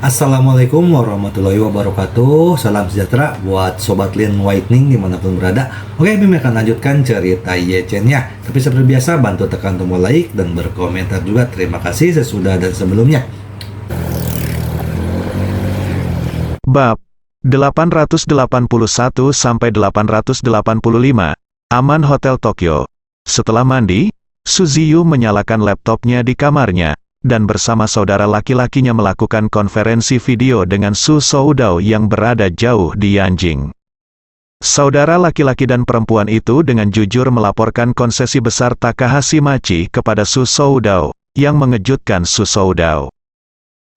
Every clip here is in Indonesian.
Assalamualaikum warahmatullahi wabarakatuh. Salam sejahtera buat Sobat Lin Whitening dimanapun berada. Oke, Bim akan lanjutkan cerita Yechen-nya. Tapi seperti biasa, bantu tekan tombol like dan berkomentar juga. Terima kasih sesudah dan sebelumnya. Bab 881-885, Aman Hotel Tokyo. Setelah mandi, Suziyu menyalakan laptopnya di kamarnya, dan bersama saudara laki-lakinya melakukan konferensi video dengan Su Soudao yang berada jauh di Yanjing. Saudara laki-laki dan perempuan itu dengan jujur melaporkan konsesi besar Takahashi Machi kepada Su Soudao, yang mengejutkan Su Soudao.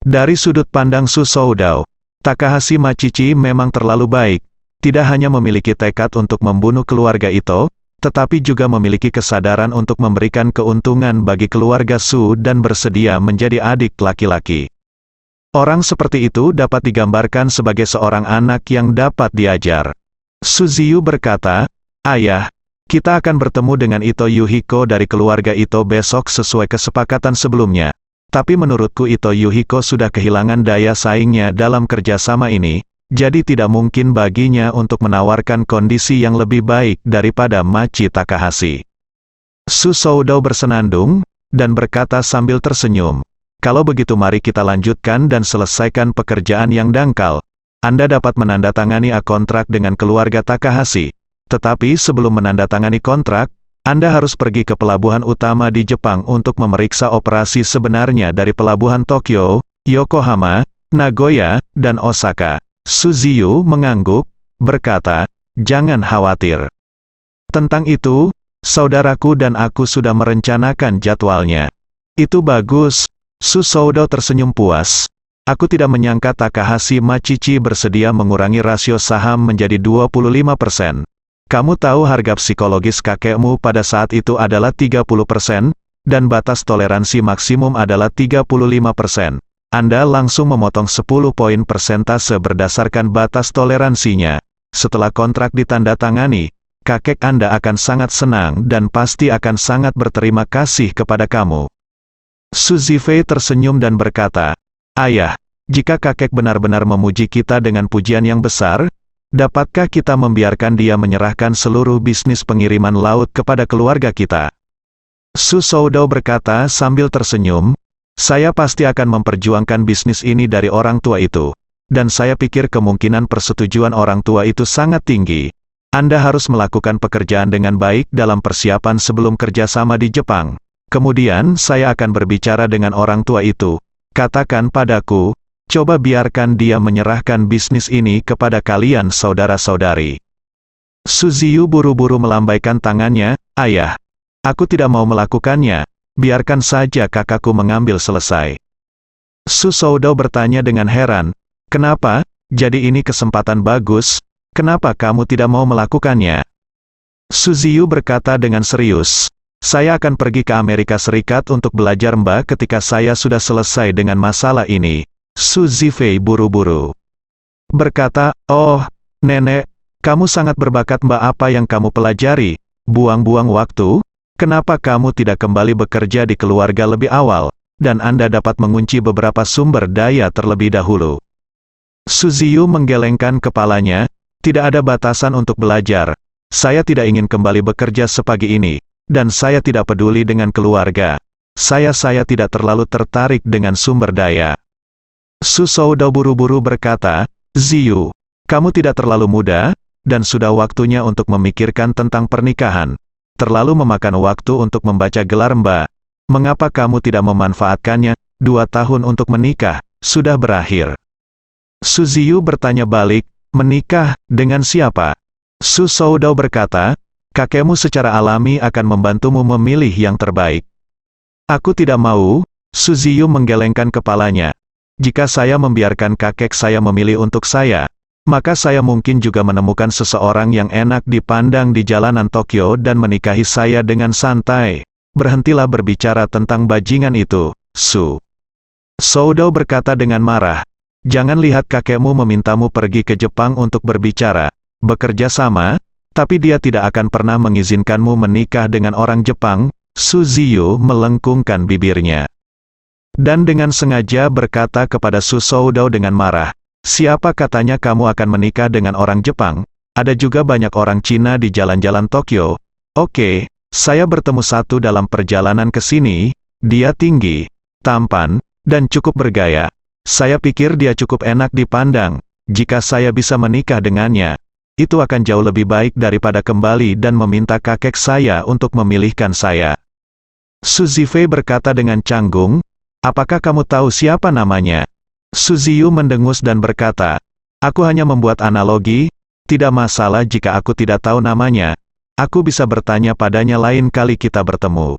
Dari sudut pandang Su Soudao, Takahashi Machichi memang terlalu baik, tidak hanya memiliki tekad untuk membunuh keluarga Ito, tetapi juga memiliki kesadaran untuk memberikan keuntungan bagi keluarga Su dan bersedia menjadi adik laki-laki. Orang seperti itu dapat digambarkan sebagai seorang anak yang dapat diajar. Suziyu berkata, "Ayah, kita akan bertemu dengan Ito Yuhiko dari keluarga Ito besok sesuai kesepakatan sebelumnya. Tapi menurutku Ito Yuhiko sudah kehilangan daya saingnya dalam kerjasama ini, jadi tidak mungkin baginya untuk menawarkan kondisi yang lebih baik daripada Machi Takahashi." Su Soudao bersenandung, dan berkata sambil tersenyum, "Kalau begitu mari kita lanjutkan dan selesaikan pekerjaan yang dangkal. Anda dapat menandatangani kontrak dengan keluarga Takahashi. Tetapi sebelum menandatangani kontrak, Anda harus pergi ke pelabuhan utama di Jepang untuk memeriksa operasi sebenarnya dari pelabuhan Tokyo, Yokohama, Nagoya, dan Osaka." Suziyu mengangguk, berkata, "Jangan khawatir. Tentang itu, saudaraku dan aku sudah merencanakan jadwalnya." "Itu bagus." Su Soudao tersenyum puas. "Aku tidak menyangka Takahashi Machichi bersedia mengurangi rasio saham menjadi 25%. Kamu tahu harga psikologis kakekmu pada saat itu adalah 30%, dan batas toleransi maksimum adalah 35%. Anda langsung memotong 10 poin persentase berdasarkan batas toleransinya. Setelah kontrak ditandatangani, kakek Anda akan sangat senang dan pasti akan sangat berterima kasih kepada kamu." Su Zifei tersenyum dan berkata, "Ayah, jika kakek benar-benar memuji kita dengan pujian yang besar, dapatkah kita membiarkan dia menyerahkan seluruh bisnis pengiriman laut kepada keluarga kita?" Su Soudao berkata sambil tersenyum, "Saya pasti akan memperjuangkan bisnis ini dari orang tua itu. Dan saya pikir kemungkinan persetujuan orang tua itu sangat tinggi. Anda harus melakukan pekerjaan dengan baik dalam persiapan sebelum kerjasama di Jepang. Kemudian saya akan berbicara dengan orang tua itu. Katakan padaku, coba biarkan dia menyerahkan bisnis ini kepada kalian saudara-saudari." Suziyu buru-buru melambaikan tangannya, "Ayah, aku tidak mau melakukannya. Biarkan saja kakakku mengambil selesai." Su Soudao bertanya dengan heran, "Kenapa? Jadi ini kesempatan bagus, kenapa kamu tidak mau melakukannya?" Suziyu berkata dengan serius, "Saya akan pergi ke Amerika Serikat untuk belajar Mbak ketika saya sudah selesai dengan masalah ini." Su Zifei buru-buru berkata, "Oh, nenek, kamu sangat berbakat Mbak. Apa yang kamu pelajari? Buang-buang waktu? Kenapa kamu tidak kembali bekerja di keluarga lebih awal, dan Anda dapat mengunci beberapa sumber daya terlebih dahulu?" Suziyu menggelengkan kepalanya, "Tidak ada batasan untuk belajar. Saya tidak ingin kembali bekerja sepagi ini, dan saya tidak peduli dengan keluarga. Saya tidak terlalu tertarik dengan sumber daya." Su Soudao buru-buru berkata, "Ziyu, kamu tidak terlalu muda, dan sudah waktunya untuk memikirkan tentang pernikahan. Terlalu memakan waktu untuk membaca gelar Mbak. Mengapa kamu tidak memanfaatkannya? 2 tahun untuk menikah, sudah berakhir." Suziyu bertanya balik, "Menikah, dengan siapa?" Su Soudao berkata, "Kakekmu secara alami akan membantumu memilih yang terbaik." "Aku tidak mau." Suziyu menggelengkan kepalanya. "Jika saya membiarkan kakek saya memilih untuk saya, maka saya mungkin juga menemukan seseorang yang enak dipandang di jalanan Tokyo dan menikahi saya dengan santai." "Berhentilah berbicara tentang bajingan itu, Su." Soudao berkata dengan marah, "Jangan lihat kakekmu memintamu pergi ke Jepang untuk berbicara, bekerja sama, tapi dia tidak akan pernah mengizinkanmu menikah dengan orang Jepang." Suziyu melengkungkan bibirnya. Dan dengan sengaja berkata kepada Su Soudao dengan marah, "Siapa katanya kamu akan menikah dengan orang Jepang? Ada juga banyak orang Cina di jalan-jalan Tokyo." Oke, saya bertemu satu dalam perjalanan ke sini. Dia tinggi, tampan, dan cukup bergaya. Saya pikir dia cukup enak dipandang. Jika saya bisa menikah dengannya, itu akan jauh lebih baik daripada kembali dan meminta kakek saya untuk memilihkan saya. Su Zifei berkata dengan canggung, "Apakah kamu tahu siapa namanya?" Su Ziyu mendengus dan berkata, "Aku hanya membuat analogi, tidak masalah jika aku tidak tahu namanya. Aku bisa bertanya padanya lain kali kita bertemu."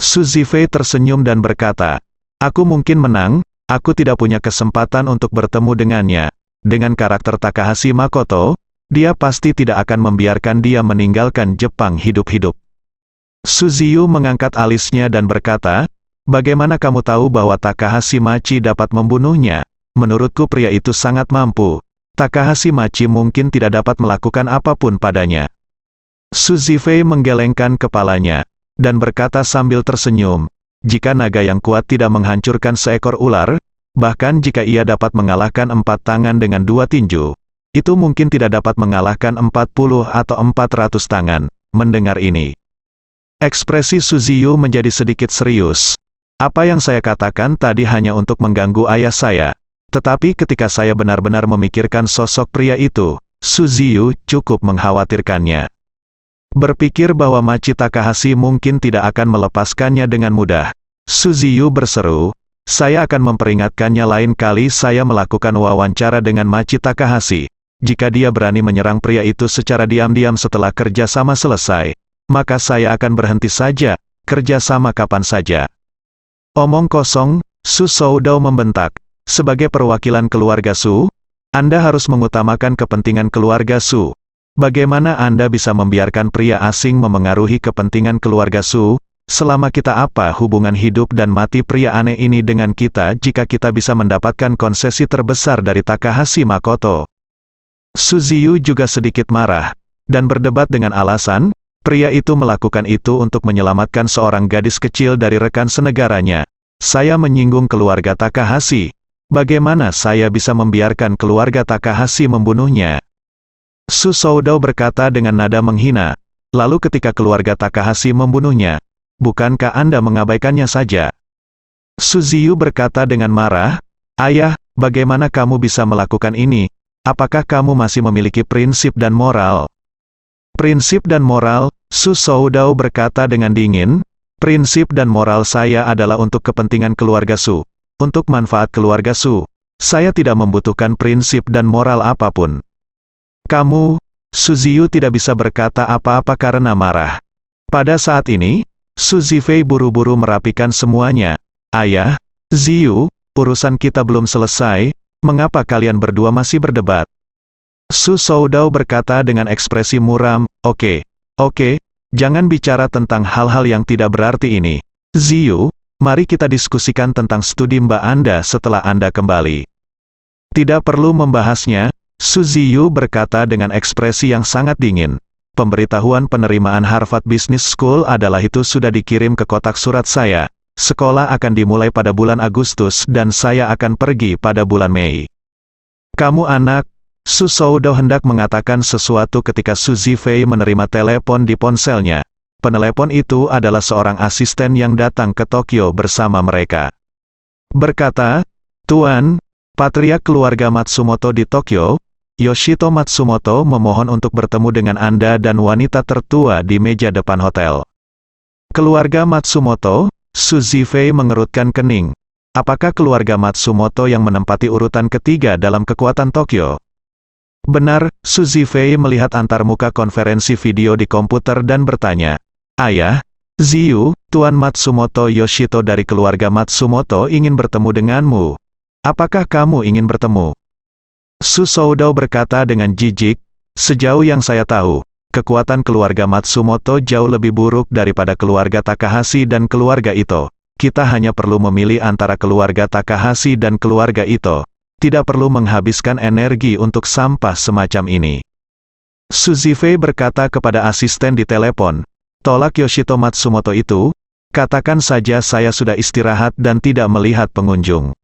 Su Zifei tersenyum dan berkata, "Aku mungkin menang, aku tidak punya kesempatan untuk bertemu dengannya. Dengan karakter Takahashi Makoto, dia pasti tidak akan membiarkan dia meninggalkan Jepang hidup-hidup." Su Ziyu mengangkat alisnya dan berkata, "Bagaimana kamu tahu bahwa Takahashi Machi dapat membunuhnya? Menurutku pria itu sangat mampu. Takahashi Machi mungkin tidak dapat melakukan apapun padanya." Su Zifei menggelengkan kepalanya, dan berkata sambil tersenyum, "Jika naga yang kuat tidak menghancurkan seekor ular, bahkan jika ia dapat mengalahkan 4 tangan dengan 2 tinju, itu mungkin tidak dapat mengalahkan 40 atau 400 tangan." Mendengar ini, ekspresi Su Ziyu menjadi sedikit serius. "Apa yang saya katakan tadi hanya untuk mengganggu ayah saya. Tetapi ketika saya benar-benar memikirkan sosok pria itu, Su Ziyu cukup mengkhawatirkannya. Berpikir bahwa Machi Takahashi mungkin tidak akan melepaskannya dengan mudah. Su Ziyu berseru, "Saya akan memperingatkannya lain kali saya melakukan wawancara dengan Machi Takahashi. Jika dia berani menyerang pria itu secara diam-diam setelah kerja sama selesai, maka saya akan berhenti saja, kerja sama kapan saja." "Omong kosong," Su Soudao membentak. "Sebagai perwakilan keluarga Su, Anda harus mengutamakan kepentingan keluarga Su. Bagaimana Anda bisa membiarkan pria asing memengaruhi kepentingan keluarga Su? Selama kita apa hubungan hidup dan mati pria aneh ini dengan kita jika kita bisa mendapatkan konsesi terbesar dari Takahashi Makoto?" Su Ziyu juga sedikit marah, dan berdebat dengan alasan, pria itu melakukan itu untuk menyelamatkan seorang gadis kecil dari rekan senegaranya. "Saya menyinggung keluarga Takahashi. Bagaimana saya bisa membiarkan keluarga Takahashi membunuhnya?" Su Soudao berkata dengan nada menghina, "Lalu ketika keluarga Takahashi membunuhnya, bukankah Anda mengabaikannya saja?" Su Ziyu berkata dengan marah, "Ayah, bagaimana kamu bisa melakukan ini? Apakah kamu masih memiliki prinsip dan moral?" "Prinsip dan moral," Su Soudao berkata dengan dingin, "prinsip dan moral saya adalah untuk kepentingan keluarga Su. Untuk manfaat keluarga Su. Saya tidak membutuhkan prinsip dan moral apapun." "Kamu," Su Ziyu tidak bisa berkata apa-apa karena marah. Pada saat ini, Su Zifei buru-buru merapikan semuanya. "Ayah, Ziyu, urusan kita belum selesai, mengapa kalian berdua masih berdebat?" Su Soudao berkata dengan ekspresi muram, Oke, jangan bicara tentang hal-hal yang tidak berarti ini. Ziyu, mari kita diskusikan tentang studi Mbak Anda setelah Anda kembali." "Tidak perlu membahasnya," Su Ziyu berkata dengan ekspresi yang sangat dingin. "Pemberitahuan penerimaan Harvard Business School adalah itu sudah dikirim ke kotak surat saya. Sekolah akan dimulai pada bulan Agustus dan saya akan pergi pada bulan Mei." "Kamu anak," Su Soudao hendak mengatakan sesuatu ketika Su Zifei menerima telepon di ponselnya. Penelepon itu adalah seorang asisten yang datang ke Tokyo bersama mereka. Berkata, "Tuan, patriark keluarga Matsumoto di Tokyo, Yoshito Matsumoto memohon untuk bertemu dengan Anda dan wanita tertua di meja depan hotel." "Keluarga Matsumoto?" Su Zifei mengerutkan kening. "Apakah keluarga Matsumoto yang menempati urutan ketiga dalam kekuatan Tokyo?" "Benar," Su Zifei melihat antarmuka konferensi video di komputer dan bertanya, "Ayah, Ziyu, Tuan Matsumoto Yoshito dari keluarga Matsumoto ingin bertemu denganmu. Apakah kamu ingin bertemu?" Su Soudao berkata dengan jijik, "Sejauh yang saya tahu, kekuatan keluarga Matsumoto jauh lebih buruk daripada keluarga Takahashi dan keluarga Ito. Kita hanya perlu memilih antara keluarga Takahashi dan keluarga Ito. Tidak perlu menghabiskan energi untuk sampah semacam ini." Su Zifei berkata kepada asisten di telepon, "Tolak Yoshito Matsumoto itu, katakan saja saya sudah istirahat dan tidak melihat pengunjung.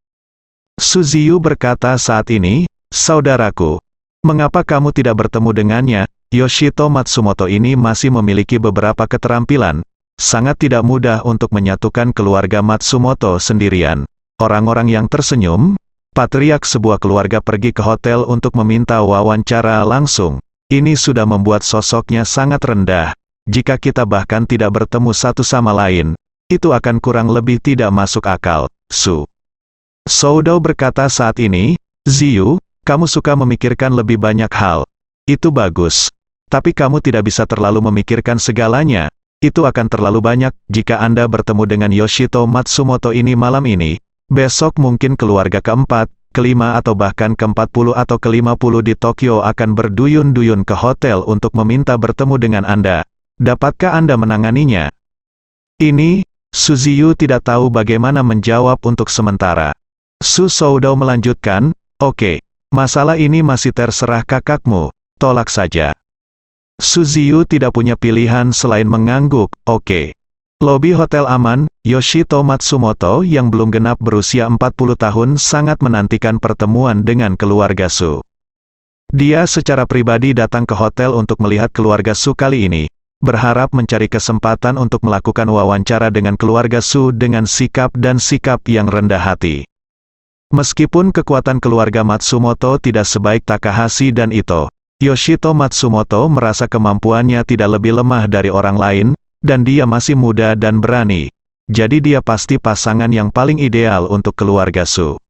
Su Ziyu berkata saat ini, saudaraku, mengapa kamu tidak bertemu dengannya? Yoshito Matsumoto ini masih memiliki beberapa keterampilan. Sangat tidak mudah untuk menyatukan keluarga Matsumoto sendirian. Orang-orang yang tersenyum, patriark sebuah keluarga pergi ke hotel untuk meminta wawancara langsung. Ini sudah membuat sosoknya sangat rendah. Jika kita bahkan tidak bertemu satu sama lain, itu akan kurang lebih tidak masuk akal. Su Soudou berkata saat ini, Ziyu, kamu suka memikirkan lebih banyak hal. Itu bagus. Tapi kamu tidak bisa terlalu memikirkan segalanya. Itu akan terlalu banyak. Jika Anda bertemu dengan Yoshito Matsumoto ini malam ini, besok mungkin keluarga keempat, kelima atau bahkan ke-40 atau ke-50 di Tokyo akan berduyun-duyun ke hotel untuk meminta bertemu dengan Anda. Dapatkah Anda menanganinya? Ini, Su Ziyu tidak tahu bagaimana menjawab untuk sementara. Su Soudou melanjutkan, oke, masalah ini masih terserah kakakmu, tolak saja. Su Ziyu tidak punya pilihan selain mengangguk, oke. Lobi hotel aman, Yoshito Matsumoto yang belum genap berusia 40 tahun sangat menantikan pertemuan dengan keluarga Su. Dia secara pribadi datang ke hotel untuk melihat keluarga Su kali ini, berharap mencari kesempatan untuk melakukan wawancara dengan keluarga Su dengan sikap yang rendah hati. Meskipun kekuatan keluarga Matsumoto tidak sebaik Takahashi dan Ito, Yoshito Matsumoto merasa kemampuannya tidak lebih lemah dari orang lain, dan dia masih muda dan berani. Jadi dia pasti pasangan yang paling ideal untuk keluarga Su.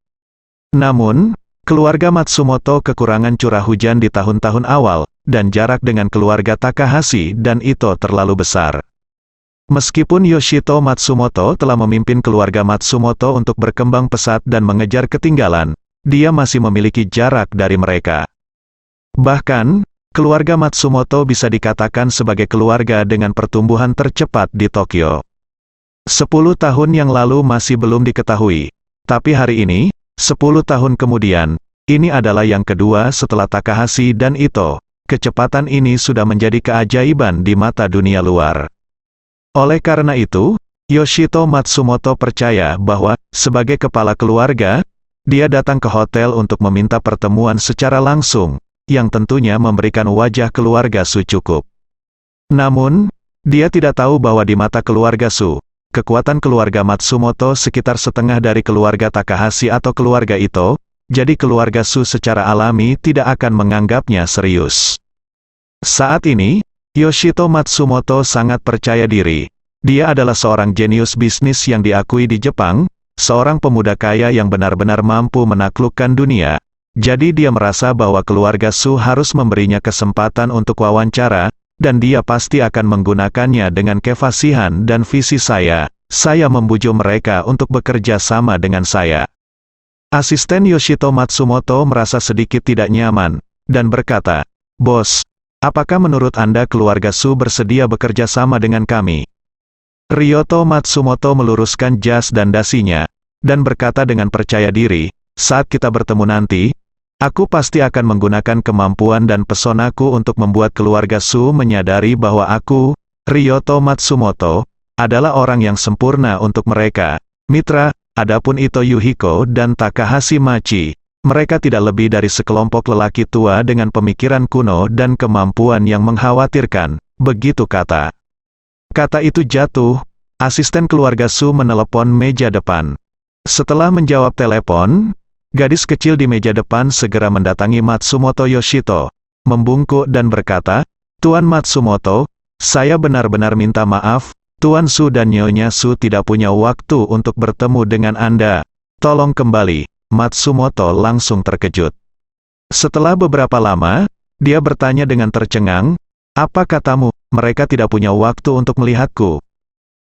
Namun, keluarga Matsumoto kekurangan curah hujan di tahun-tahun awal, dan jarak dengan keluarga Takahashi dan Ito terlalu besar. Meskipun Yoshito Matsumoto telah memimpin keluarga Matsumoto untuk berkembang pesat dan mengejar ketinggalan, dia masih memiliki jarak dari mereka. Bahkan, keluarga Matsumoto bisa dikatakan sebagai keluarga dengan pertumbuhan tercepat di Tokyo. 10 tahun yang lalu masih belum diketahui, tapi hari ini, 10 tahun kemudian, ini adalah yang kedua setelah Takahashi dan Ito. Kecepatan ini sudah menjadi keajaiban di mata dunia luar. Oleh karena itu, Yoshito Matsumoto percaya bahwa, sebagai kepala keluarga, dia datang ke hotel untuk meminta pertemuan secara langsung, yang tentunya memberikan wajah keluarga Su cukup. Namun, dia tidak tahu bahwa di mata keluarga Su, kekuatan keluarga Matsumoto sekitar setengah dari keluarga Takahashi atau keluarga Ito, jadi keluarga Su secara alami tidak akan menganggapnya serius. Saat ini, Yoshito Matsumoto sangat percaya diri. Dia adalah seorang jenius bisnis yang diakui di Jepang, seorang pemuda kaya yang benar-benar mampu menaklukkan dunia. Jadi dia merasa bahwa keluarga Su harus memberinya kesempatan untuk wawancara, dan dia pasti akan menggunakannya dengan kefasihan dan visi saya membujuk mereka untuk bekerja sama dengan saya. Asisten Yoshito Matsumoto merasa sedikit tidak nyaman, dan berkata, Bos, apakah menurut Anda keluarga Su bersedia bekerja sama dengan kami? Ryoto Matsumoto meluruskan jas dan dasinya, dan berkata dengan percaya diri, saat kita bertemu nanti, aku pasti akan menggunakan kemampuan dan pesonaku untuk membuat keluarga Su menyadari bahwa aku, Ryoto Matsumoto, adalah orang yang sempurna untuk mereka. Mitra, adapun Ito Yuhiko dan Takahashi Machi, mereka tidak lebih dari sekelompok lelaki tua dengan pemikiran kuno dan kemampuan yang mengkhawatirkan, begitu kata. Kata itu jatuh, asisten keluarga Su menelepon meja depan. Setelah menjawab telepon, gadis kecil di meja depan segera mendatangi Matsumoto Yoshito, membungkuk dan berkata, Tuan Matsumoto, saya benar-benar minta maaf, Tuan Su dan Nyonya Su tidak punya waktu untuk bertemu dengan Anda. Tolong kembali. Matsumoto langsung terkejut. Setelah beberapa lama, dia bertanya dengan tercengang, apa katamu, mereka tidak punya waktu untuk melihatku?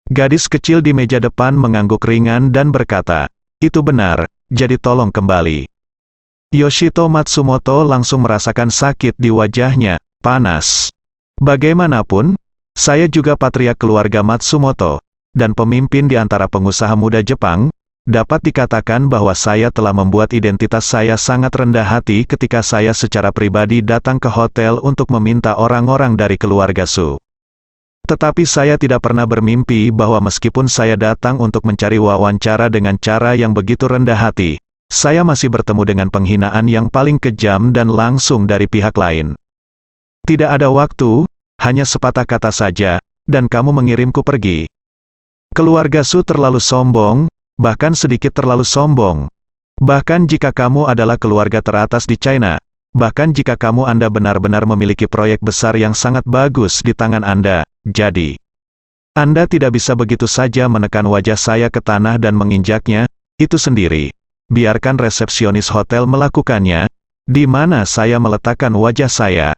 Gadis kecil di meja depan mengangguk ringan dan berkata, itu benar, jadi tolong kembali. Yoshito Matsumoto langsung merasakan sakit di wajahnya, panas. Bagaimanapun, saya juga patriark keluarga Matsumoto, dan pemimpin di antara pengusaha muda Jepang, dapat dikatakan bahwa saya telah membuat identitas saya sangat rendah hati ketika saya secara pribadi datang ke hotel untuk meminta orang-orang dari keluarga Su. Tetapi saya tidak pernah bermimpi bahwa meskipun saya datang untuk mencari wawancara dengan cara yang begitu rendah hati, saya masih bertemu dengan penghinaan yang paling kejam dan langsung dari pihak lain. Tidak ada waktu, hanya sepatah kata saja, dan kamu mengirimku pergi. Keluarga Su terlalu sombong, bahkan sedikit terlalu sombong. Bahkan jika kamu adalah keluarga teratas di China, bahkan jika Anda benar-benar memiliki proyek besar yang sangat bagus di tangan Anda, jadi Anda tidak bisa begitu saja menekan wajah saya ke tanah dan menginjaknya, itu sendiri. Biarkan resepsionis hotel melakukannya, di mana saya meletakkan wajah saya.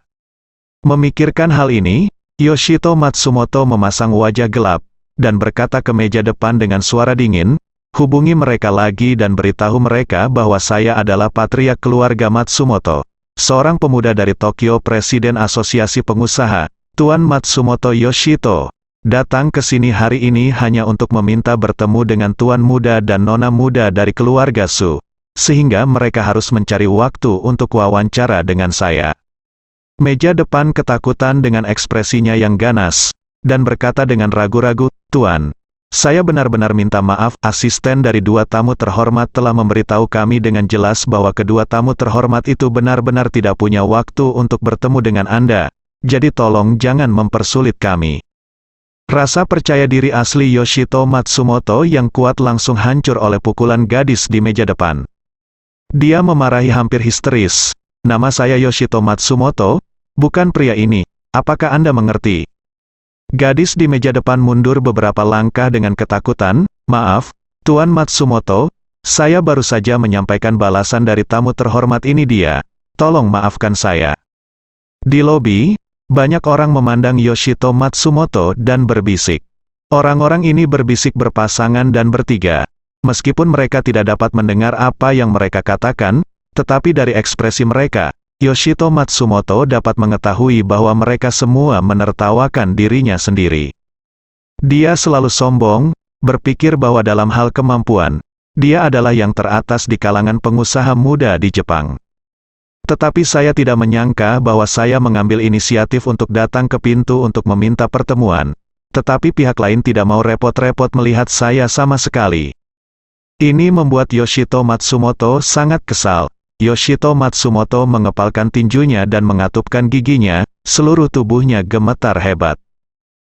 Memikirkan hal ini, Yoshito Matsumoto memasang wajah gelap, dan berkata ke meja depan dengan suara dingin, hubungi mereka lagi dan beritahu mereka bahwa saya adalah patriark keluarga Matsumoto. Seorang pemuda dari Tokyo, Presiden Asosiasi Pengusaha, Tuan Matsumoto Yoshito, datang ke sini hari ini hanya untuk meminta bertemu dengan tuan muda dan nona muda dari keluarga Su, sehingga mereka harus mencari waktu untuk wawancara dengan saya. Meja depan ketakutan dengan ekspresinya yang ganas, dan berkata dengan ragu-ragu, Tuan, saya benar-benar minta maaf, asisten dari dua tamu terhormat telah memberitahu kami dengan jelas bahwa kedua tamu terhormat itu benar-benar tidak punya waktu untuk bertemu dengan Anda, jadi tolong jangan mempersulit kami. Rasa percaya diri asli Yoshito Matsumoto yang kuat langsung hancur oleh pukulan gadis di meja depan. Dia memarahi hampir histeris, nama saya Yoshito Matsumoto, bukan pria ini, apakah Anda mengerti? Gadis di meja depan mundur beberapa langkah dengan ketakutan, maaf, Tuan Matsumoto, saya baru saja menyampaikan balasan dari tamu terhormat ini dia, tolong maafkan saya. Di lobi, banyak orang memandang Yoshito Matsumoto dan berbisik. Orang-orang ini berbisik berpasangan dan bertiga. Meskipun mereka tidak dapat mendengar apa yang mereka katakan, tetapi dari ekspresi mereka, Yoshito Matsumoto dapat mengetahui bahwa mereka semua menertawakan dirinya sendiri. Dia selalu sombong, berpikir bahwa dalam hal kemampuan, dia adalah yang teratas di kalangan pengusaha muda di Jepang. Tetapi saya tidak menyangka bahwa saya mengambil inisiatif untuk datang ke pintu untuk meminta pertemuan, tetapi pihak lain tidak mau repot-repot melihat saya sama sekali. Ini membuat Yoshito Matsumoto sangat kesal. Yoshito Matsumoto mengepalkan tinjunya dan mengatupkan giginya, seluruh tubuhnya gemetar hebat.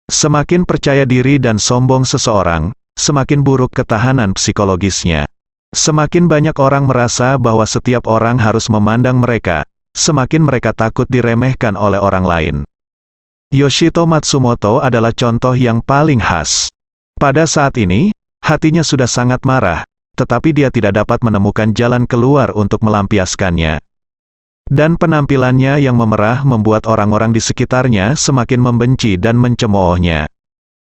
Semakin percaya diri dan sombong seseorang, semakin buruk ketahanan psikologisnya. Semakin banyak orang merasa bahwa setiap orang harus memandang mereka, semakin mereka takut diremehkan oleh orang lain. Yoshito Matsumoto adalah contoh yang paling khas. Pada saat ini, hatinya sudah sangat marah, tetapi dia tidak dapat menemukan jalan keluar untuk melampiaskannya. Dan penampilannya yang memerah membuat orang-orang di sekitarnya semakin membenci dan mencemoohnya.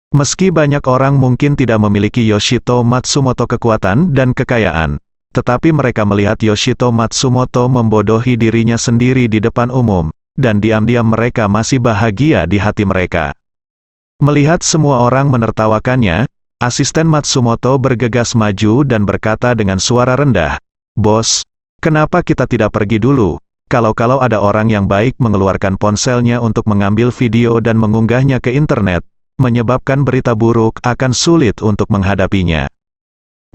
Meski banyak orang mungkin tidak memiliki Yoshito Matsumoto kekuatan dan kekayaan, tetapi mereka melihat Yoshito Matsumoto membodohi dirinya sendiri di depan umum, dan diam-diam mereka masih bahagia di hati mereka. Melihat semua orang menertawakannya, asisten Matsumoto bergegas maju dan berkata dengan suara rendah, "Bos, kenapa kita tidak pergi dulu? Kalau ada orang yang baik mengeluarkan ponselnya untuk mengambil video dan mengunggahnya ke internet, menyebabkan berita buruk akan sulit untuk menghadapinya."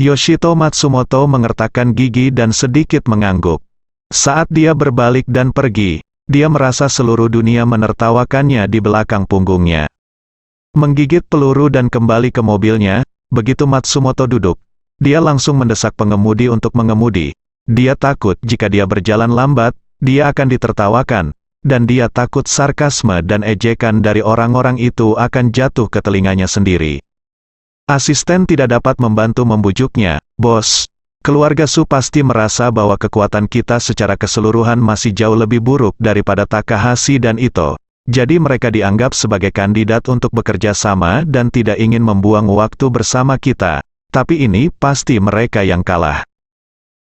Yoshito Matsumoto mengertakkan gigi dan sedikit mengangguk. Saat dia berbalik dan pergi, dia merasa seluruh dunia menertawakannya di belakang punggungnya. Menggigit peluru dan kembali ke mobilnya, begitu Matsumoto duduk, dia langsung mendesak pengemudi untuk mengemudi. Dia takut jika dia berjalan lambat, dia akan ditertawakan, dan dia takut sarkasme dan ejekan dari orang-orang itu akan jatuh ke telinganya sendiri. Asisten tidak dapat membantu membujuknya, "Bos, keluarga Su pasti merasa bahwa kekuatan kita secara keseluruhan masih jauh lebih buruk daripada Takahashi dan Ito. Jadi mereka dianggap sebagai kandidat untuk bekerja sama dan tidak ingin membuang waktu bersama kita, tapi ini pasti mereka yang kalah."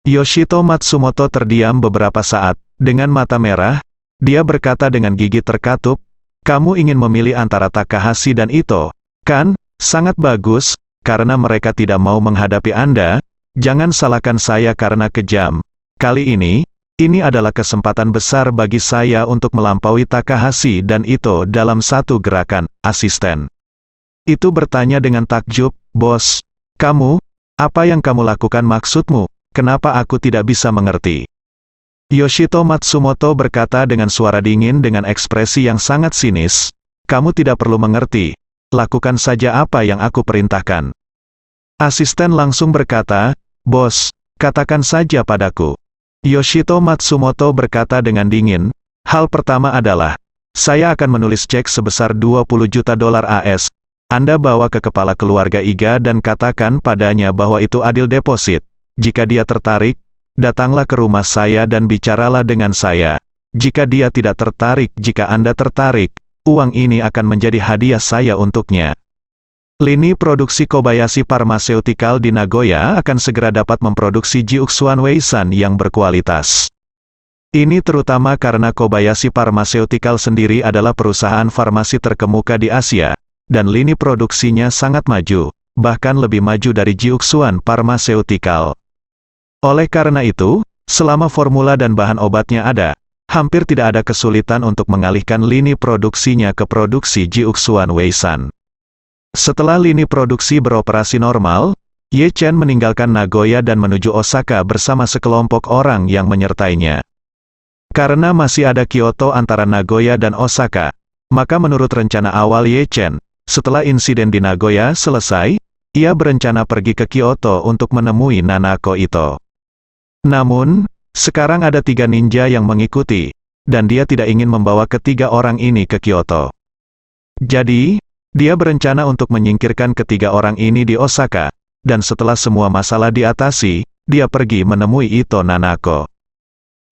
Yoshito Matsumoto terdiam beberapa saat, dengan mata merah, dia berkata dengan gigi terkatup, "Kamu ingin memilih antara Takahashi dan Ito, kan? Sangat bagus, karena mereka tidak mau menghadapi Anda. Jangan salahkan saya karena kejam. Kali ini, Ini adalah kesempatan besar bagi saya untuk melampaui Takahashi dan Ito dalam satu gerakan. Asisten itu bertanya dengan takjub, "Bos, kamu, apa yang kamu lakukan maksudmu? Kenapa aku tidak bisa mengerti?" Yoshito Matsumoto berkata dengan suara dingin dengan ekspresi yang sangat sinis, "Kamu tidak perlu mengerti. Lakukan saja apa yang aku perintahkan." Asisten langsung berkata, "Bos, katakan saja padaku." Yoshito Matsumoto berkata dengan dingin, "Hal pertama adalah, saya akan menulis cek sebesar 20 juta dolar AS. Anda bawa ke kepala keluarga Iga dan katakan padanya bahwa itu adil deposit. Jika dia tertarik, datanglah ke rumah saya dan bicaralah dengan saya. Jika dia tidak tertarik, jika Anda tertarik, uang ini akan menjadi hadiah saya untuknya." Lini produksi Kobayashi Pharmaceutical di Nagoya akan segera dapat memproduksi Jiuxuan Weisan yang berkualitas. Ini terutama karena Kobayashi Pharmaceutical sendiri adalah perusahaan farmasi terkemuka di Asia, dan lini produksinya sangat maju, bahkan lebih maju dari Jiuxuan Pharmaceutical. Oleh karena itu, selama formula dan bahan obatnya ada, hampir tidak ada kesulitan untuk mengalihkan lini produksinya ke produksi Jiuxuan Weisan. Setelah lini produksi beroperasi normal, Ye Chen meninggalkan Nagoya dan menuju Osaka bersama sekelompok orang yang menyertainya. Karena masih ada Kyoto antara Nagoya dan Osaka, maka menurut rencana awal Ye Chen, setelah insiden di Nagoya selesai, ia berencana pergi ke Kyoto untuk menemui Nanako Ito. Namun, sekarang ada 3 ninja yang mengikuti, dan dia tidak ingin membawa ketiga orang ini ke Kyoto. Jadi, dia berencana untuk menyingkirkan ketiga orang ini di Osaka, dan setelah semua masalah diatasi, dia pergi menemui Ito Nanako.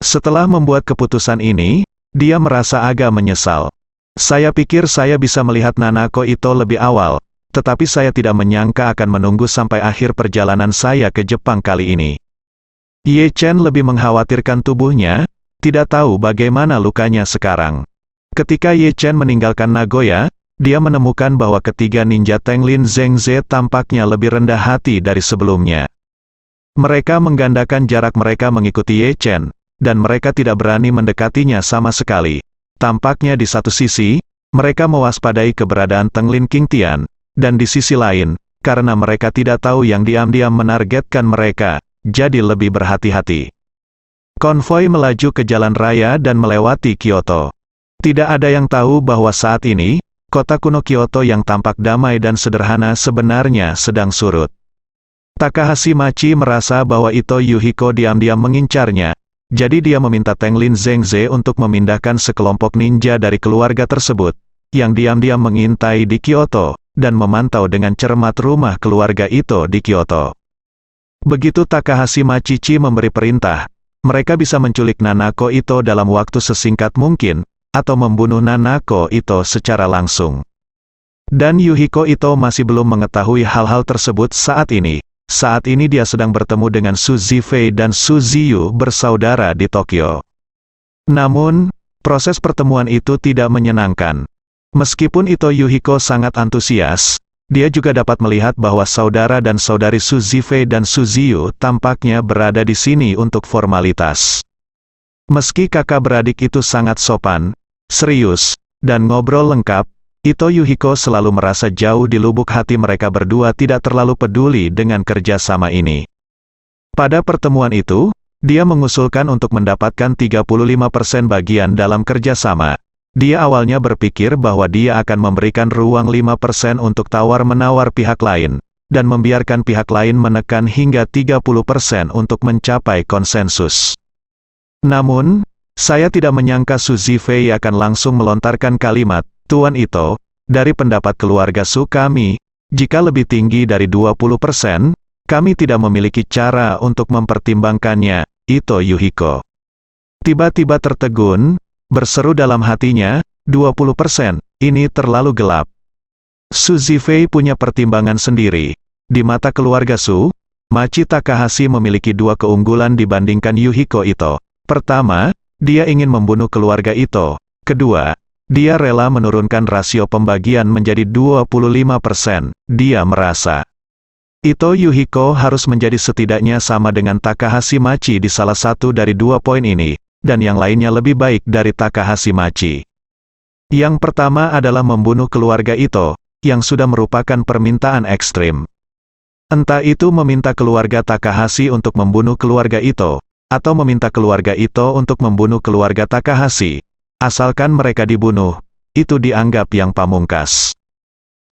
Setelah membuat keputusan ini, dia merasa agak menyesal. "Saya pikir saya bisa melihat Nanako Ito lebih awal, tetapi saya tidak menyangka akan menunggu sampai akhir perjalanan saya ke Jepang kali ini." Ye Chen lebih mengkhawatirkan tubuhnya, tidak tahu bagaimana lukanya sekarang. Ketika Ye Chen meninggalkan Nagoya, dia menemukan bahwa ketiga ninja Tenglin Zhengze tampaknya lebih rendah hati dari sebelumnya. Mereka menggandakan jarak mereka mengikuti Ye Chen, dan mereka tidak berani mendekatinya sama sekali. Tampaknya di satu sisi, mereka mewaspadai keberadaan Tenglin Qingtian, dan di sisi lain, karena mereka tidak tahu yang diam-diam menargetkan mereka, jadi lebih berhati-hati. Konvoi melaju ke jalan raya dan melewati Kyoto. Tidak ada yang tahu bahwa saat ini, kota kuno Kyoto yang tampak damai dan sederhana sebenarnya sedang surut. Takahashi Machi merasa bahwa Ito Yuhiko diam-diam mengincarnya, jadi dia meminta Tenglin Zhengze untuk memindahkan sekelompok ninja dari keluarga tersebut, yang diam-diam mengintai di Kyoto, dan memantau dengan cermat rumah keluarga Ito di Kyoto. Begitu Takahashi Machichi memberi perintah, mereka bisa menculik Nanako Ito dalam waktu sesingkat mungkin, atau membunuh Nanako Ito secara langsung. Dan Yuhiko Ito masih belum mengetahui hal-hal tersebut saat ini. Saat ini dia sedang bertemu dengan Su Zifei dan Su Ziyu bersaudara di Tokyo. Namun, proses pertemuan itu tidak menyenangkan. Meskipun Ito Yuhiko sangat antusias, dia juga dapat melihat bahwa saudara dan saudari Su Zifei dan Su Ziyu tampaknya berada di sini untuk formalitas. Meski kakak beradik itu sangat sopan, serius, dan ngobrol lengkap, Ito Yuhiko selalu merasa jauh di lubuk hati mereka berdua tidak terlalu peduli dengan kerjasama ini. Pada pertemuan itu, dia mengusulkan untuk mendapatkan 35% bagian dalam kerjasama. Dia awalnya berpikir bahwa dia akan memberikan ruang 5% untuk tawar-menawar pihak lain, dan membiarkan pihak lain menekan hingga 30% untuk mencapai konsensus. Namun, saya tidak menyangka Su Zifei akan langsung melontarkan kalimat, "Tuan Ito, dari pendapat keluarga Su kami, jika lebih tinggi dari 20%, kami tidak memiliki cara untuk mempertimbangkannya." Ito Yuhiko tiba-tiba tertegun, berseru dalam hatinya, 20%, ini terlalu gelap. Su Zifei punya pertimbangan sendiri. Di mata keluarga Su, Machi Takahashi memiliki 2 keunggulan dibandingkan Yuhiko Ito. Pertama, dia ingin membunuh keluarga Ito. Kedua, dia rela menurunkan rasio pembagian menjadi 25%. Dia merasa Ito Yuhiko harus menjadi setidaknya sama dengan Takahashi Machi di salah satu dari dua poin ini, dan yang lainnya lebih baik dari Takahashi Machi. Yang pertama adalah membunuh keluarga Ito, yang sudah merupakan permintaan ekstrim. Entah itu meminta keluarga Takahashi untuk membunuh keluarga Ito, atau meminta keluarga Ito untuk membunuh keluarga Takahashi. Asalkan mereka dibunuh, itu dianggap yang pamungkas.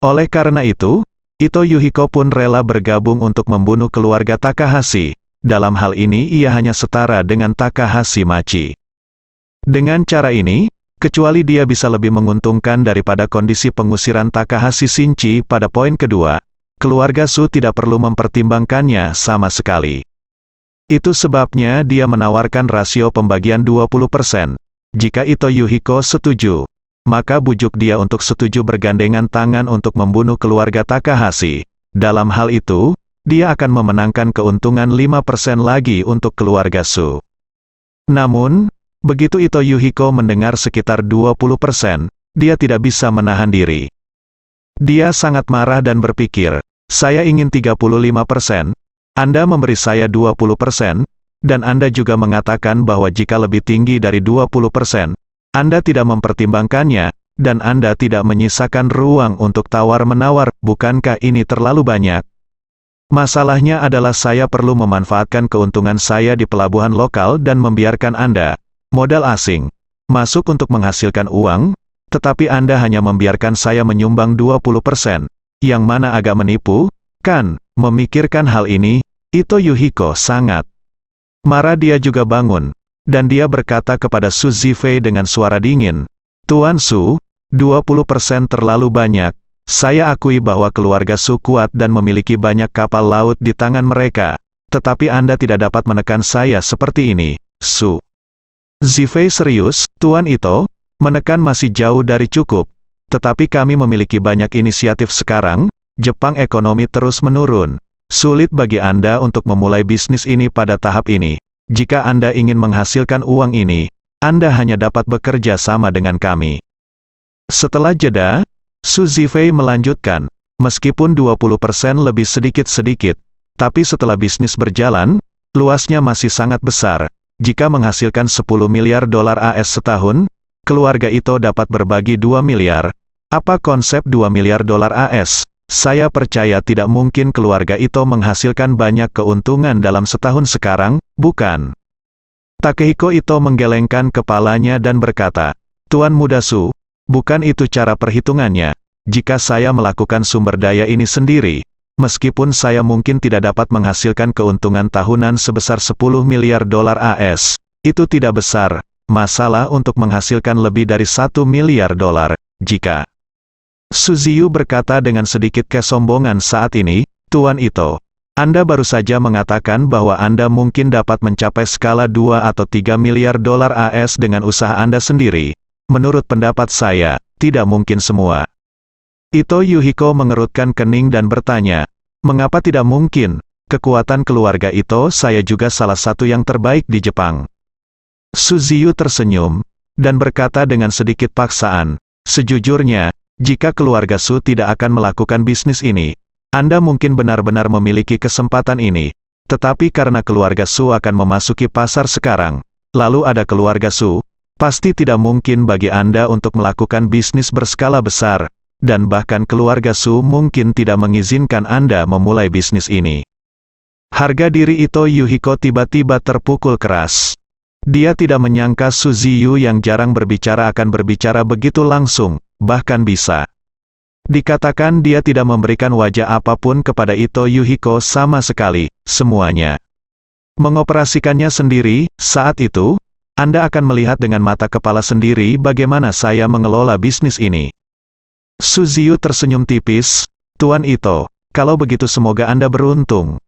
Oleh karena itu, Ito Yuhiko pun rela bergabung untuk membunuh keluarga Takahashi. Dalam hal ini ia hanya setara dengan Takahashi Machi. Dengan cara ini, kecuali dia bisa lebih menguntungkan daripada kondisi pengusiran Takahashi Shinchi pada poin kedua, keluarga Su tidak perlu mempertimbangkannya sama sekali. Itu sebabnya dia menawarkan rasio pembagian 20%. Jika Ito Yuhiko setuju, maka bujuk dia untuk setuju bergandengan tangan untuk membunuh keluarga Takahashi. Dalam hal itu, dia akan memenangkan keuntungan 5% lagi untuk keluarga Su. Namun, begitu Ito Yuhiko mendengar sekitar 20%, dia tidak bisa menahan diri. Dia sangat marah dan berpikir, saya ingin 35%, Anda memberi saya 20%, dan Anda juga mengatakan bahwa jika lebih tinggi dari 20%, Anda tidak mempertimbangkannya, dan Anda tidak menyisakan ruang untuk tawar-menawar, bukankah ini terlalu banyak? Masalahnya adalah saya perlu memanfaatkan keuntungan saya di pelabuhan lokal dan membiarkan Anda, modal asing, masuk untuk menghasilkan uang, tetapi Anda hanya membiarkan saya menyumbang 20%, yang mana agak menipu, kan? Memikirkan hal ini, Ito Yuhiko sangat marah. Dia juga bangun, dan dia berkata kepada Su Zifei dengan suara dingin, Tuan Su, 20% terlalu banyak. Saya akui bahwa keluarga Su kuat dan memiliki banyak kapal laut di tangan mereka, tetapi Anda tidak dapat menekan saya seperti ini, Su. Zifei serius, Tuan Ito, menekan masih jauh dari cukup, tetapi kami memiliki banyak inisiatif sekarang. Jepang ekonomi terus menurun. Sulit bagi Anda untuk memulai bisnis ini pada tahap ini. Jika Anda ingin menghasilkan uang ini, Anda hanya dapat bekerja sama dengan kami. Setelah jeda, Su Zifei melanjutkan, meskipun 20% lebih sedikit-sedikit, tapi setelah bisnis berjalan, luasnya masih sangat besar. Jika menghasilkan 10 miliar dolar AS setahun, keluarga Ito dapat berbagi 2 miliar. Apa konsep 2 miliar dolar AS? Saya percaya tidak mungkin keluarga Ito menghasilkan banyak keuntungan dalam setahun sekarang, bukan? Takehiko Ito menggelengkan kepalanya dan berkata, Tuan Muda Su, bukan itu cara perhitungannya. Jika saya melakukan sumber daya ini sendiri, meskipun saya mungkin tidak dapat menghasilkan keuntungan tahunan sebesar 10 miliar dolar AS, itu tidak besar masalah untuk menghasilkan lebih dari 1 miliar dolar, jika Suziyu berkata dengan sedikit kesombongan saat ini, Tuan Ito, Anda baru saja mengatakan bahwa Anda mungkin dapat mencapai skala 2 atau 3 miliar dolar AS dengan usaha Anda sendiri. Menurut pendapat saya, tidak mungkin semua. Ito Yuhiko mengerutkan kening dan bertanya, mengapa tidak mungkin? Kekuatan keluarga Ito saya juga salah satu yang terbaik di Jepang. Suziyu tersenyum, dan berkata dengan sedikit paksaan, sejujurnya, jika keluarga Su tidak akan melakukan bisnis ini, Anda mungkin benar-benar memiliki kesempatan ini. Tetapi karena keluarga Su akan memasuki pasar sekarang, lalu ada keluarga Su, pasti tidak mungkin bagi Anda untuk melakukan bisnis berskala besar, dan bahkan keluarga Su mungkin tidak mengizinkan Anda memulai bisnis ini. Harga diri Ito Yuhiko tiba-tiba terpukul keras. Dia tidak menyangka Suziyu yang jarang berbicara akan berbicara begitu langsung. Bahkan bisa dikatakan dia tidak memberikan wajah apapun kepada Ito Yuhiko sama sekali, semuanya mengoperasikannya sendiri. Saat itu, Anda akan melihat dengan mata kepala sendiri bagaimana saya mengelola bisnis ini. Suziyu tersenyum tipis, Tuan Ito, kalau begitu semoga Anda beruntung.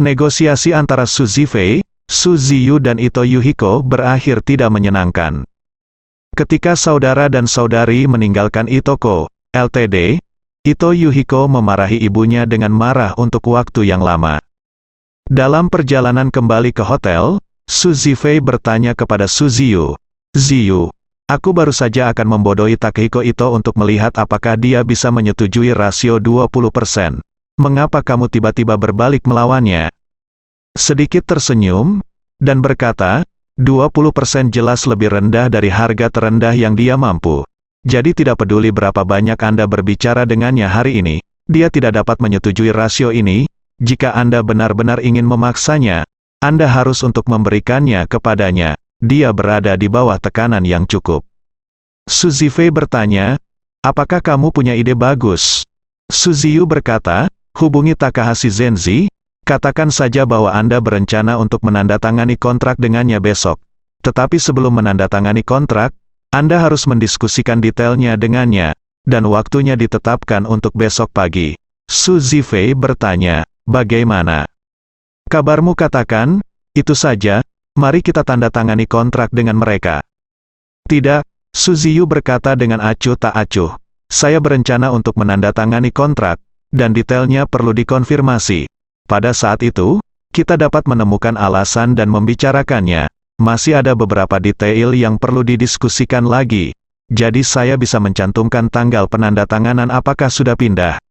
Negosiasi antara Su Zifei, Suziyu dan Ito Yuhiko berakhir tidak menyenangkan. Ketika saudara dan saudari meninggalkan Itoko Ltd., Ito Yuhiko memarahi ibunya dengan marah untuk waktu yang lama. Dalam perjalanan kembali ke hotel, Su Zifei bertanya kepada Suziyu, Ziyu, aku baru saja akan membodohi Takehiko Ito untuk melihat apakah dia bisa menyetujui rasio 20%. mengapa kamu tiba-tiba berbalik melawannya? Sedikit tersenyum, dan berkata, 20% jelas lebih rendah dari harga terendah yang dia mampu. Jadi tidak peduli berapa banyak Anda berbicara dengannya hari ini, dia tidak dapat menyetujui rasio ini. Jika Anda benar-benar ingin memaksanya, Anda harus untuk memberikannya kepadanya. Dia berada di bawah tekanan yang cukup. Suzy Fei bertanya, apakah kamu punya ide bagus? Suzy Yu berkata, hubungi Takahashi Zenzi, katakan saja bahwa Anda berencana untuk menandatangani kontrak dengannya besok. Tetapi sebelum menandatangani kontrak, Anda harus mendiskusikan detailnya dengannya, dan waktunya ditetapkan untuk besok pagi. Suzy Fei bertanya, bagaimana? Kabarmu katakan, itu saja, mari kita tanda tangani kontrak dengan mereka. Tidak, Suzy Yu berkata dengan acuh tak acuh. Saya berencana untuk menandatangani kontrak, dan detailnya perlu dikonfirmasi. Pada saat itu, kita dapat menemukan alasan dan membicarakannya. Masih ada beberapa detail yang perlu didiskusikan lagi. Jadi saya bisa mencantumkan tanggal penandatanganan apakah sudah pindah.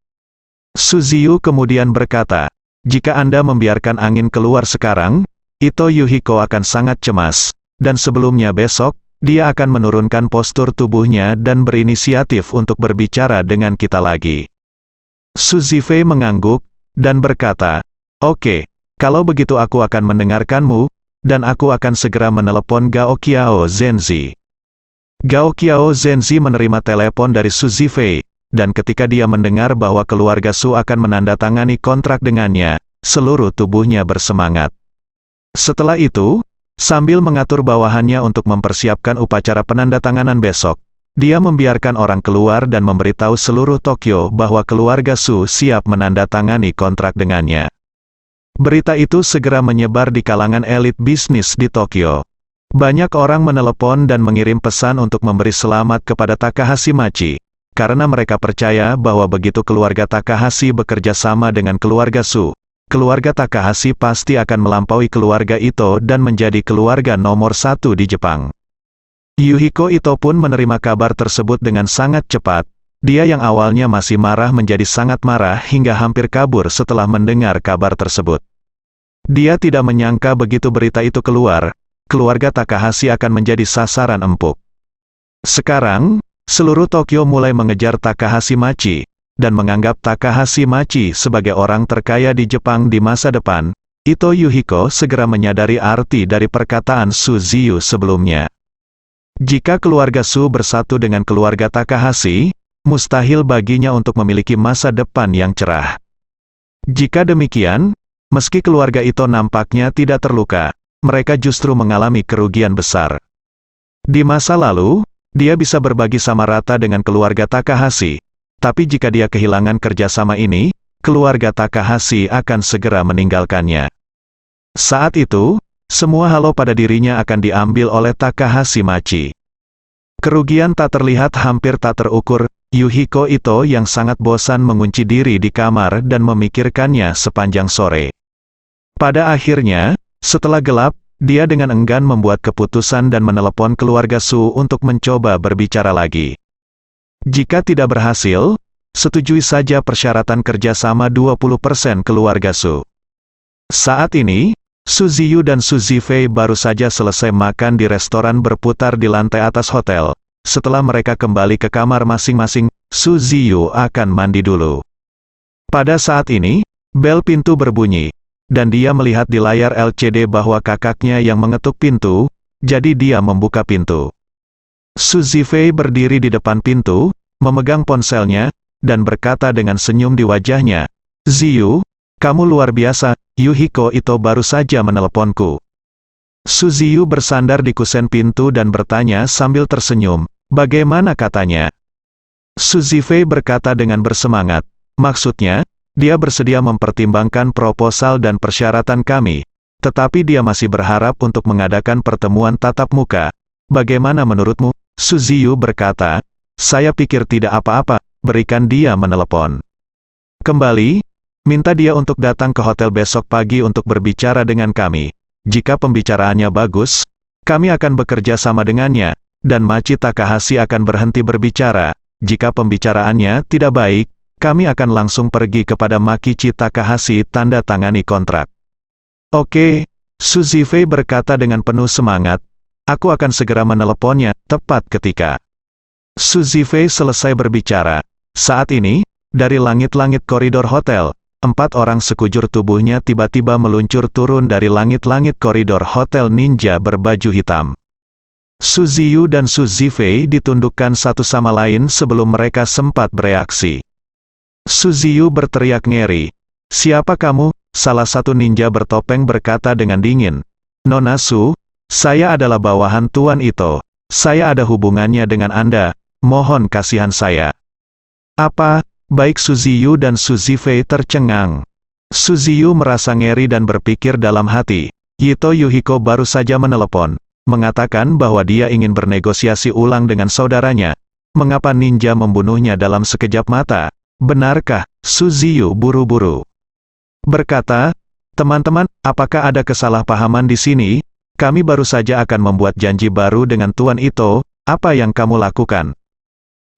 Suzy Yu kemudian berkata, jika Anda membiarkan angin keluar sekarang, Ito Yuhiko akan sangat cemas, dan sebelumnya besok, dia akan menurunkan postur tubuhnya dan berinisiatif untuk berbicara dengan kita lagi. Suzy Fei mengangguk, dan berkata, oke, kalau begitu aku akan mendengarkanmu, dan aku akan segera menelepon Gao Qiao Zenzi. Gao Qiao Zenzi menerima telepon dari Suzy Fei, dan ketika dia mendengar bahwa keluarga Su akan menandatangani kontrak dengannya, seluruh tubuhnya bersemangat. Setelah itu, sambil mengatur bawahannya untuk mempersiapkan upacara penandatanganan besok, dia membiarkan orang keluar dan memberitahu seluruh Tokyo bahwa keluarga Su siap menandatangani kontrak dengannya. Berita itu segera menyebar di kalangan elit bisnis di Tokyo. Banyak orang menelepon dan mengirim pesan untuk memberi selamat kepada Takahashi Machi, karena mereka percaya bahwa begitu keluarga Takahashi bekerja sama dengan keluarga Su, keluarga Takahashi pasti akan melampaui keluarga Ito dan menjadi keluarga nomor 1 di Jepang. Yuhiko Ito pun menerima kabar tersebut dengan sangat cepat. Dia yang awalnya masih marah menjadi sangat marah hingga hampir kabur setelah mendengar kabar tersebut. Dia tidak menyangka begitu berita itu keluar, keluarga Takahashi akan menjadi sasaran empuk. Sekarang, seluruh Tokyo mulai mengejar Takahashi Machi, dan menganggap Takahashi Machi sebagai orang terkaya di Jepang di masa depan. Ito Yuhiko segera menyadari arti dari perkataan Suzy Yu sebelumnya. Jika keluarga Su bersatu dengan keluarga Takahashi, mustahil baginya untuk memiliki masa depan yang cerah. Jika demikian, meski keluarga Ito nampaknya tidak terluka, mereka justru mengalami kerugian besar. Di masa lalu, dia bisa berbagi sama rata dengan keluarga Takahashi, tapi jika dia kehilangan kerjasama ini, keluarga Takahashi akan segera meninggalkannya. Saat itu, semua halo pada dirinya akan diambil oleh Takahashi Machi. Kerugian tak terlihat hampir tak terukur. Yuhiko Ito yang sangat bosan mengunci diri di kamar dan memikirkannya sepanjang sore. Pada akhirnya, setelah gelap, dia dengan enggan membuat keputusan dan menelepon keluarga Su untuk mencoba berbicara lagi. Jika tidak berhasil, setujui saja persyaratan kerjasama 20% keluarga Su. Saat ini, Suzy Yu dan Suzy Fei baru saja selesai makan di restoran berputar di lantai atas hotel. Setelah mereka kembali ke kamar masing-masing, Suzy Yu akan mandi dulu. Pada saat ini, bel pintu berbunyi, dan dia melihat di layar LCD bahwa kakaknya yang mengetuk pintu, jadi dia membuka pintu. Suzy Fei berdiri di depan pintu, memegang ponselnya, dan berkata dengan senyum di wajahnya, "Ziyu, kamu luar biasa, Yuhiko Ito baru saja meneleponku." Suzy Yu bersandar di kusen pintu dan bertanya sambil tersenyum, "Bagaimana katanya?" Suzy Fei berkata dengan bersemangat, "Maksudnya, dia bersedia mempertimbangkan proposal dan persyaratan kami, tetapi dia masih berharap untuk mengadakan pertemuan tatap muka. Bagaimana menurutmu?" Suzy Yu berkata, "Saya pikir tidak apa-apa, berikan dia menelepon. Kembali, minta dia untuk datang ke hotel besok pagi untuk berbicara dengan kami. Jika pembicaraannya bagus, kami akan bekerja sama dengannya, dan Machi Takahashi akan berhenti berbicara. Jika pembicaraannya tidak baik, kami akan langsung pergi kepada Makichi Takahashi tanda tangani kontrak. Oke, Suzifei berkata dengan penuh semangat, aku akan segera meneleponnya, tepat ketika Suzifei selesai berbicara. Saat ini, dari langit-langit koridor hotel, 4 orang sekujur tubuhnya tiba-tiba meluncur turun dari langit-langit koridor hotel ninja berbaju hitam. Suziyu dan Suzifei ditundukkan satu sama lain sebelum mereka sempat bereaksi. Suziyu berteriak ngeri. Siapa kamu? Salah satu ninja bertopeng berkata dengan dingin. Nona Su, saya adalah bawahan Tuan Ito. Saya ada hubungannya dengan Anda. Mohon kasihan saya. Apa? Baik, Suziyu dan Suzifei tercengang. Suziyu merasa ngeri dan berpikir dalam hati. Yito Yuhiko baru saja menelepon, mengatakan bahwa dia ingin bernegosiasi ulang dengan saudaranya. Mengapa ninja membunuhnya dalam sekejap mata? Benarkah? Suziyu buru-buru berkata, teman-teman, apakah ada kesalahpahaman di sini? Kami baru saja akan membuat janji baru dengan Tuan Ito. Apa yang kamu lakukan?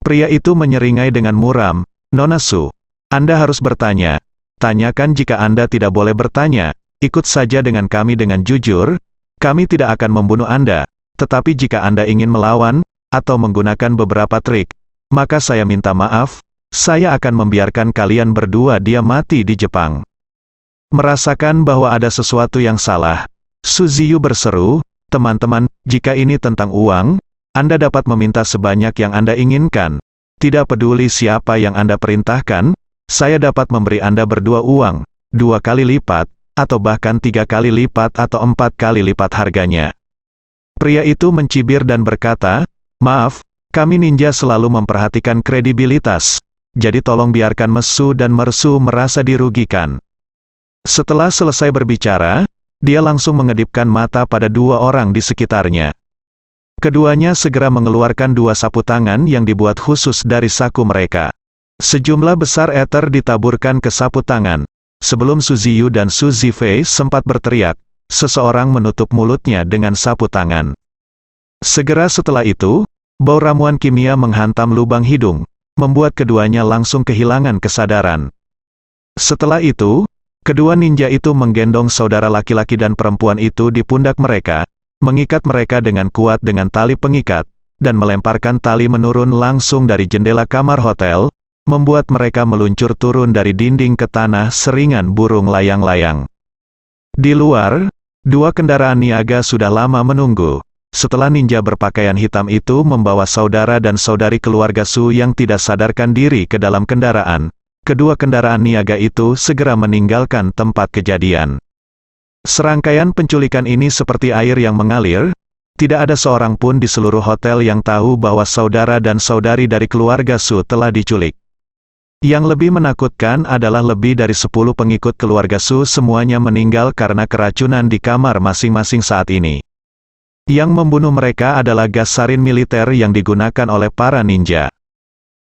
Pria itu menyeringai dengan muram. Nona Su, Anda harus bertanya. Tanyakan jika Anda tidak boleh bertanya. Ikut saja dengan kami dengan jujur. Kami tidak akan membunuh Anda. Tetapi jika Anda ingin melawan, atau menggunakan beberapa trik, maka saya minta maaf, saya akan membiarkan kalian berdua dia mati di Jepang. Merasakan bahwa ada sesuatu yang salah, Suziyu berseru, teman-teman, jika ini tentang uang, Anda dapat meminta sebanyak yang Anda inginkan. Tidak peduli siapa yang Anda perintahkan, saya dapat memberi Anda berdua uang, 2 kali lipat, atau bahkan 3 kali lipat atau 4 kali lipat harganya. Pria itu mencibir dan berkata, maaf, kami ninja selalu memperhatikan kredibilitas, jadi tolong biarkan Mesu dan Mersu merasa dirugikan. Setelah selesai berbicara, dia langsung mengedipkan mata pada 2 orang di sekitarnya. Keduanya segera mengeluarkan 2 sapu tangan yang dibuat khusus dari saku mereka. Sejumlah besar ether ditaburkan ke sapu tangan. Sebelum Suziyu dan Suzifei sempat berteriak, seseorang menutup mulutnya dengan sapu tangan. Segera setelah itu, bau ramuan kimia menghantam lubang hidung, membuat keduanya langsung kehilangan kesadaran. Setelah itu, kedua ninja itu menggendong saudara laki-laki dan perempuan itu di pundak mereka, mengikat mereka dengan kuat dengan tali pengikat, dan melemparkan tali menurun langsung dari jendela kamar hotel, membuat mereka meluncur turun dari dinding ke tanah seringan burung layang-layang. Di luar, 2 kendaraan niaga sudah lama menunggu. Setelah ninja berpakaian hitam itu membawa saudara dan saudari keluarga Su yang tidak sadarkan diri ke dalam kendaraan, kedua kendaraan niaga itu segera meninggalkan tempat kejadian. Serangkaian penculikan ini seperti air yang mengalir, tidak ada seorang pun di seluruh hotel yang tahu bahwa saudara dan saudari dari keluarga Su telah diculik. Yang lebih menakutkan adalah lebih dari 10 pengikut keluarga Su semuanya meninggal karena keracunan di kamar masing-masing saat ini. Yang membunuh mereka adalah gas sarin militer yang digunakan oleh para ninja.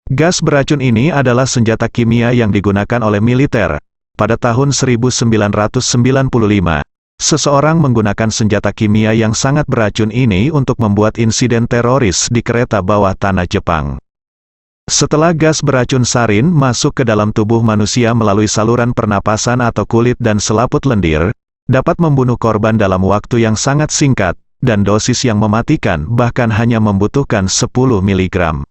Gas beracun ini adalah senjata kimia yang digunakan oleh militer. Pada tahun 1995, seseorang menggunakan senjata kimia yang sangat beracun ini untuk membuat insiden teroris di kereta bawah tanah Jepang. Setelah gas beracun sarin masuk ke dalam tubuh manusia melalui saluran pernapasan atau kulit dan selaput lendir, dapat membunuh korban dalam waktu yang sangat singkat, dan dosis yang mematikan bahkan hanya membutuhkan 10 mg.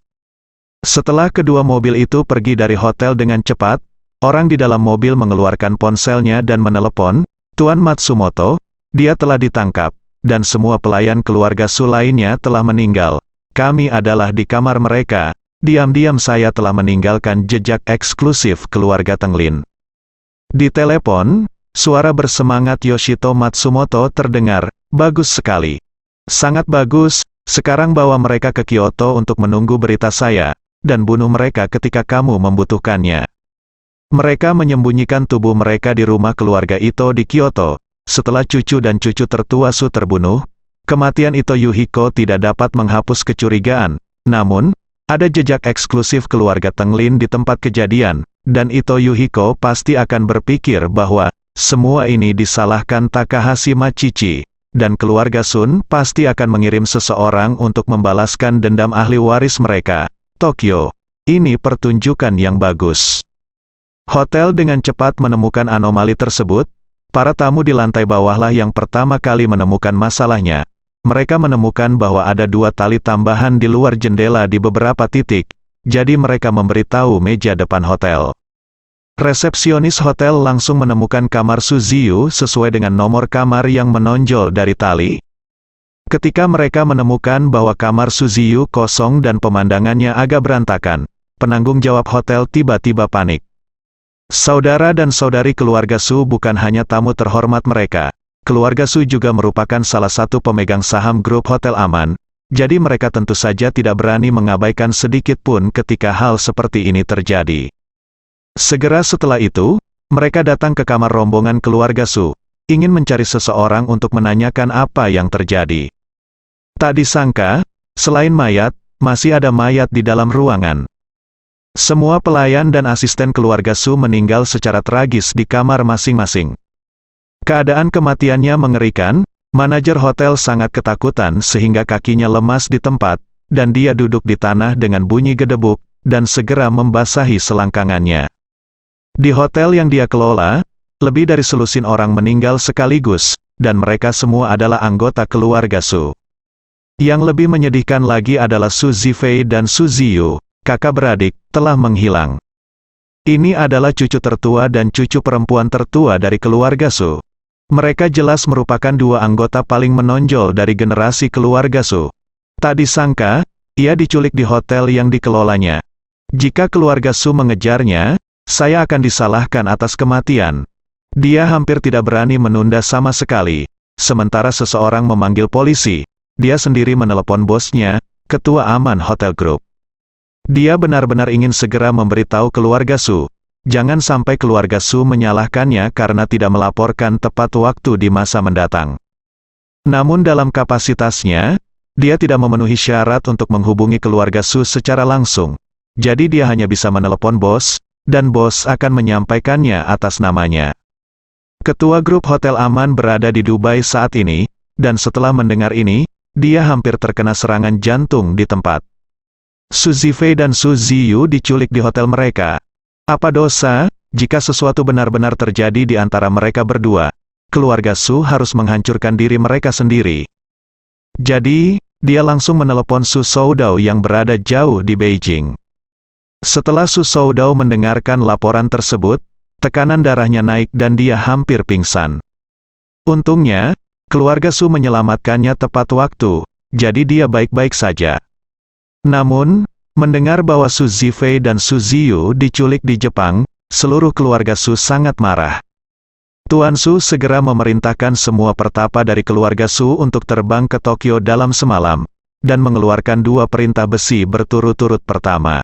Setelah kedua mobil itu pergi dari hotel dengan cepat, orang di dalam mobil mengeluarkan ponselnya dan menelepon, Tuan Matsumoto, dia telah ditangkap, dan semua pelayan keluarga Su lainnya telah meninggal. Kami adalah di kamar mereka, diam-diam saya telah meninggalkan jejak eksklusif keluarga Tenglin. Di telepon, suara bersemangat Yoshito Matsumoto terdengar, bagus sekali. Sangat bagus, sekarang bawa mereka ke Kyoto untuk menunggu berita saya, dan bunuh mereka ketika kamu membutuhkannya. Mereka menyembunyikan tubuh mereka di rumah keluarga Ito di Kyoto. Setelah cucu dan cucu tertua Su terbunuh, kematian Ito Yuhiko tidak dapat menghapus kecurigaan. Namun, ada jejak eksklusif keluarga Tenglin di tempat kejadian, dan Ito Yuhiko pasti akan berpikir bahwa semua ini disalahkan Takahashi Machichi, dan keluarga Sun pasti akan mengirim seseorang untuk membalaskan dendam ahli waris mereka. Tokyo, ini pertunjukan yang bagus. Hotel dengan cepat menemukan anomali tersebut. Para tamu di lantai bawahlah yang pertama kali menemukan masalahnya. Mereka menemukan bahwa ada 2 tali tambahan di luar jendela di beberapa titik, jadi mereka memberitahu meja depan hotel. Resepsionis hotel langsung menemukan kamar Suziyu sesuai dengan nomor kamar yang menonjol dari tali. Ketika mereka menemukan bahwa kamar Suziyu kosong dan pemandangannya agak berantakan, penanggung jawab hotel tiba-tiba panik. Saudara dan saudari keluarga Su bukan hanya tamu terhormat mereka. Keluarga Su juga merupakan salah satu pemegang saham grup Hotel Aman, jadi mereka tentu saja tidak berani mengabaikan sedikit pun ketika hal seperti ini terjadi. Segera setelah itu, mereka datang ke kamar rombongan keluarga Su, ingin mencari seseorang untuk menanyakan apa yang terjadi. Tak disangka, selain mayat, masih ada mayat di dalam ruangan. Semua pelayan dan asisten keluarga Su meninggal secara tragis di kamar masing-masing. Keadaan kematiannya mengerikan, manajer hotel sangat ketakutan sehingga kakinya lemas di tempat, dan dia duduk di tanah dengan bunyi gedebuk, dan segera membasahi selangkangannya. Di hotel yang dia kelola, lebih dari selusin orang meninggal sekaligus, dan mereka semua adalah anggota keluarga Su. Yang lebih menyedihkan lagi adalah Su Zifei dan Su Ziyu, kakak beradik, telah menghilang. Ini adalah cucu tertua dan cucu perempuan tertua dari keluarga Su. Mereka jelas merupakan 2 anggota paling menonjol dari generasi keluarga Su. Tak disangka, ia diculik di hotel yang dikelolanya. Jika keluarga Su mengejarnya, saya akan disalahkan atas kematian. Dia hampir tidak berani menunda sama sekali. Sementara seseorang memanggil polisi, dia sendiri menelepon bosnya, ketua Aman Hotel Group. Dia benar-benar ingin segera memberitahu keluarga Su. Jangan sampai keluarga Su menyalahkannya karena tidak melaporkan tepat waktu di masa mendatang. Namun dalam kapasitasnya, dia tidak memenuhi syarat untuk menghubungi keluarga Su secara langsung. Jadi dia hanya bisa menelepon bos, dan bos akan menyampaikannya atas namanya. Ketua grup Hotel Aman berada di Dubai saat ini, dan setelah mendengar ini, dia hampir terkena serangan jantung di tempat. Su Zifei dan Su Ziyu diculik di hotel mereka. Apa dosa, jika sesuatu benar-benar terjadi di antara mereka berdua, keluarga Su harus menghancurkan diri mereka sendiri. Jadi, dia langsung menelepon Su Soudao yang berada jauh di Beijing. Setelah Su Soudao mendengarkan laporan tersebut, tekanan darahnya naik dan dia hampir pingsan. Untungnya, keluarga Su menyelamatkannya tepat waktu, jadi dia baik-baik saja. Namun, mendengar bahwa Su Zifei dan Su Ziyu diculik di Jepang, seluruh keluarga Su sangat marah. Tuan Su segera memerintahkan semua pertapa dari keluarga Su untuk terbang ke Tokyo dalam semalam, dan mengeluarkan 2 perintah besi berturut-turut pertama.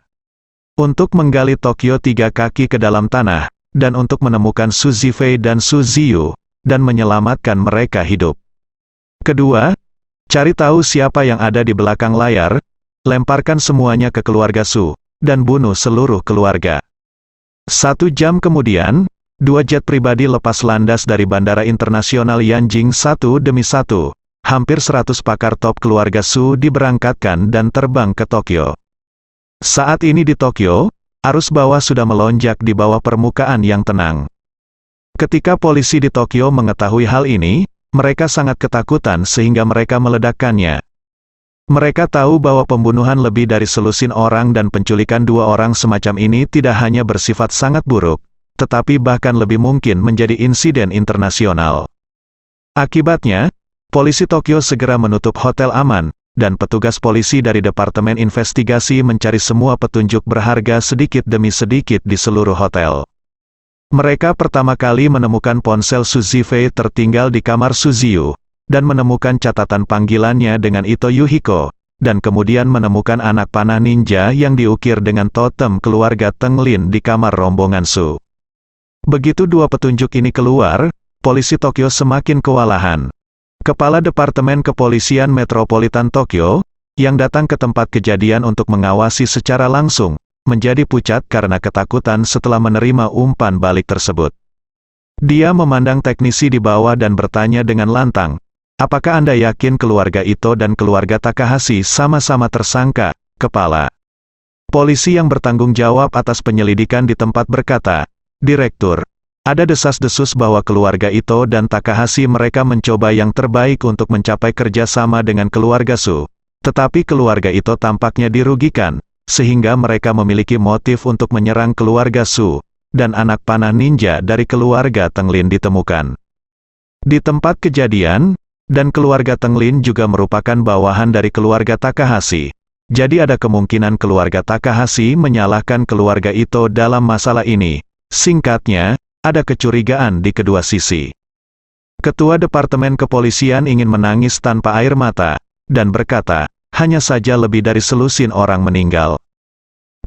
Untuk menggali Tokyo 3 kaki ke dalam tanah, dan untuk menemukan Su Zifei dan Su Ziyu, dan menyelamatkan mereka hidup. Kedua, cari tahu siapa yang ada di belakang layar, lemparkan semuanya ke keluarga Su, dan bunuh seluruh keluarga. 1 jam kemudian, 2 jet pribadi lepas landas dari Bandara Internasional Yanjing satu demi satu. Hampir 100 pakar top keluarga Su diberangkatkan dan terbang ke Tokyo. Saat ini di Tokyo, arus bawah sudah melonjak di bawah permukaan yang tenang. Ketika polisi di Tokyo mengetahui hal ini, mereka sangat ketakutan sehingga mereka meledakkannya. Mereka tahu bahwa pembunuhan lebih dari selusin orang dan penculikan 2 orang semacam ini tidak hanya bersifat sangat buruk, tetapi bahkan lebih mungkin menjadi insiden internasional. Akibatnya, polisi Tokyo segera menutup Hotel Aman, dan petugas polisi dari Departemen Investigasi mencari semua petunjuk berharga sedikit demi sedikit di seluruh hotel. Mereka pertama kali menemukan ponsel Su Zifei tertinggal di kamar Su Ziyu, dan menemukan catatan panggilannya dengan Ito Yuhiko, dan kemudian menemukan anak panah ninja yang diukir dengan totem keluarga Tenglin di kamar rombongan Su. Begitu 2 petunjuk ini keluar, polisi Tokyo semakin kewalahan. Kepala Departemen Kepolisian Metropolitan Tokyo, yang datang ke tempat kejadian untuk mengawasi secara langsung, menjadi pucat karena ketakutan setelah menerima umpan balik tersebut. Dia memandang teknisi di bawah dan bertanya dengan lantang, "Apakah Anda yakin keluarga Ito dan keluarga Takahashi sama-sama tersangka, Kepala?" Polisi yang bertanggung jawab atas penyelidikan di tempat berkata, Direktur. Ada desas-desus bahwa keluarga Ito dan Takahashi mereka mencoba yang terbaik untuk mencapai kerjasama dengan keluarga Su. Tetapi keluarga Ito tampaknya dirugikan, sehingga mereka memiliki motif untuk menyerang keluarga Su, dan anak panah ninja dari keluarga Tenglin ditemukan di tempat kejadian, dan keluarga Tenglin juga merupakan bawahan dari keluarga Takahashi. Jadi ada kemungkinan keluarga Takahashi menyalahkan keluarga Ito dalam masalah ini. Singkatnya, ada kecurigaan di kedua sisi. Ketua Departemen Kepolisian ingin menangis tanpa air mata, dan berkata, hanya saja lebih dari selusin orang meninggal.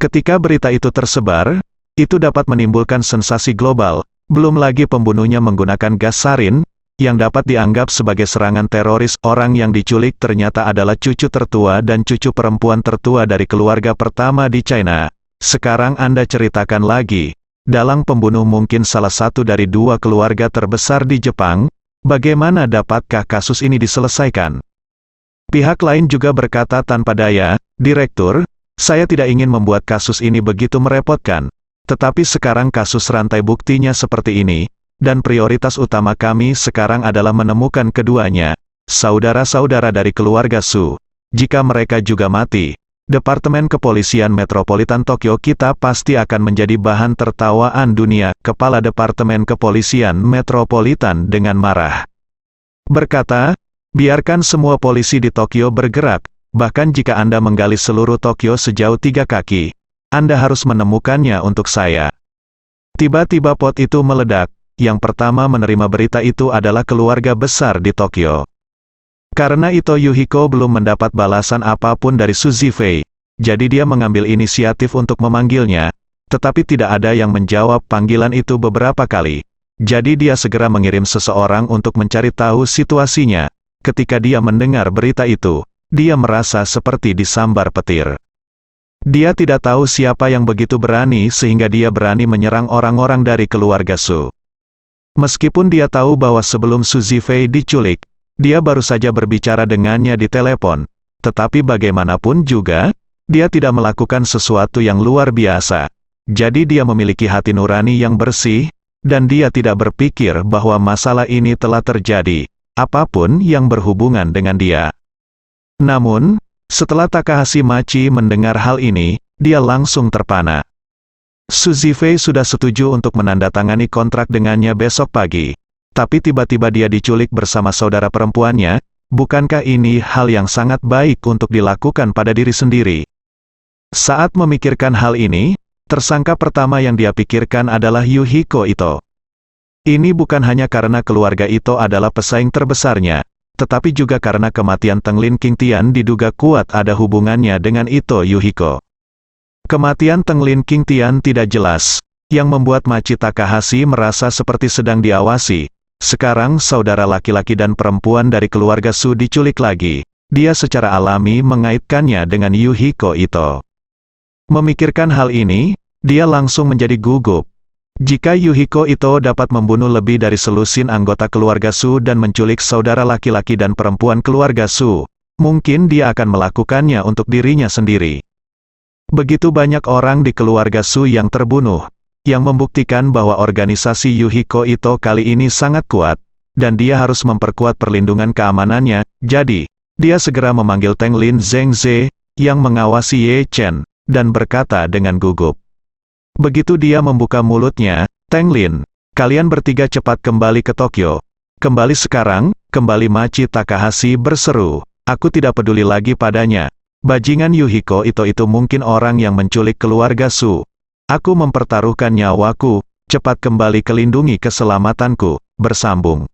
Ketika berita itu tersebar, itu dapat menimbulkan sensasi global, belum lagi pembunuhnya menggunakan gas sarin, yang dapat dianggap sebagai serangan teroris. Orang yang diculik ternyata adalah cucu tertua dan cucu perempuan tertua dari keluarga pertama di China. Sekarang Anda ceritakan lagi. Dalang pembunuh mungkin salah satu dari dua keluarga terbesar di Jepang, bagaimana dapatkah kasus ini diselesaikan? Pihak lain juga berkata tanpa daya, Direktur, saya tidak ingin membuat kasus ini begitu merepotkan, tetapi sekarang kasus rantai buktinya seperti ini, dan prioritas utama kami sekarang adalah menemukan keduanya, saudara-saudara dari keluarga Su. Jika mereka juga mati, Departemen Kepolisian Metropolitan Tokyo kita pasti akan menjadi bahan tertawaan dunia. Kepala Departemen Kepolisian Metropolitan dengan marah berkata, biarkan semua polisi di Tokyo bergerak, bahkan jika Anda menggali seluruh Tokyo sejauh 3 kaki, Anda harus menemukannya untuk saya. Tiba-tiba pot itu meledak. Yang pertama menerima berita itu adalah keluarga besar di Tokyo. Karena Ito Yuhiko belum mendapat balasan apapun dari Su Zifei, jadi dia mengambil inisiatif untuk memanggilnya, tetapi tidak ada yang menjawab panggilan itu beberapa kali. Jadi dia segera mengirim seseorang untuk mencari tahu situasinya. Ketika dia mendengar berita itu, dia merasa seperti disambar petir. Dia tidak tahu siapa yang begitu berani sehingga dia berani menyerang orang-orang dari keluarga Su. Meskipun dia tahu bahwa sebelum Su Zifei diculik, dia baru saja berbicara dengannya di telepon, tetapi bagaimanapun juga, dia tidak melakukan sesuatu yang luar biasa. Jadi dia memiliki hati nurani yang bersih, dan dia tidak berpikir bahwa masalah ini telah terjadi, apapun yang berhubungan dengan dia. Namun, setelah Takahashi Machi mendengar hal ini, dia langsung terpana. Su Zifei sudah setuju untuk menandatangani kontrak dengannya besok pagi. Tapi tiba-tiba dia diculik bersama saudara perempuannya, bukankah ini hal yang sangat baik untuk dilakukan pada diri sendiri? Saat memikirkan hal ini, tersangka pertama yang dia pikirkan adalah Yuhiko Ito. Ini bukan hanya karena keluarga Ito adalah pesaing terbesarnya, tetapi juga karena kematian Tenglin Qingtian diduga kuat ada hubungannya dengan Ito Yuhiko. Kematian Tenglin Qingtian tidak jelas, yang membuat Machi Takahashi merasa seperti sedang diawasi. Sekarang saudara laki-laki dan perempuan dari keluarga Su diculik lagi. Dia secara alami mengaitkannya dengan Yuhiko Ito. Memikirkan hal ini, dia langsung menjadi gugup. Jika Yuhiko Ito dapat membunuh lebih dari selusin anggota keluarga Su dan menculik saudara laki-laki dan perempuan keluarga Su, mungkin dia akan melakukannya untuk dirinya sendiri. Begitu banyak orang di keluarga Su yang terbunuh, yang membuktikan bahwa organisasi Yuhiko Ito kali ini sangat kuat, dan dia harus memperkuat perlindungan keamanannya. Jadi, dia segera memanggil Tenglin Zhengze, yang mengawasi Ye Chen, dan berkata dengan gugup. Begitu dia membuka mulutnya, Tenglin, kalian bertiga cepat kembali ke Tokyo. Kembali sekarang, kembali. Machi Takahashi berseru, aku tidak peduli lagi padanya. Bajingan Yuhiko Ito itu mungkin orang yang menculik keluarga Su. Aku mempertaruhkan nyawaku, cepat kembali ke lindungi keselamatanku. Bersambung.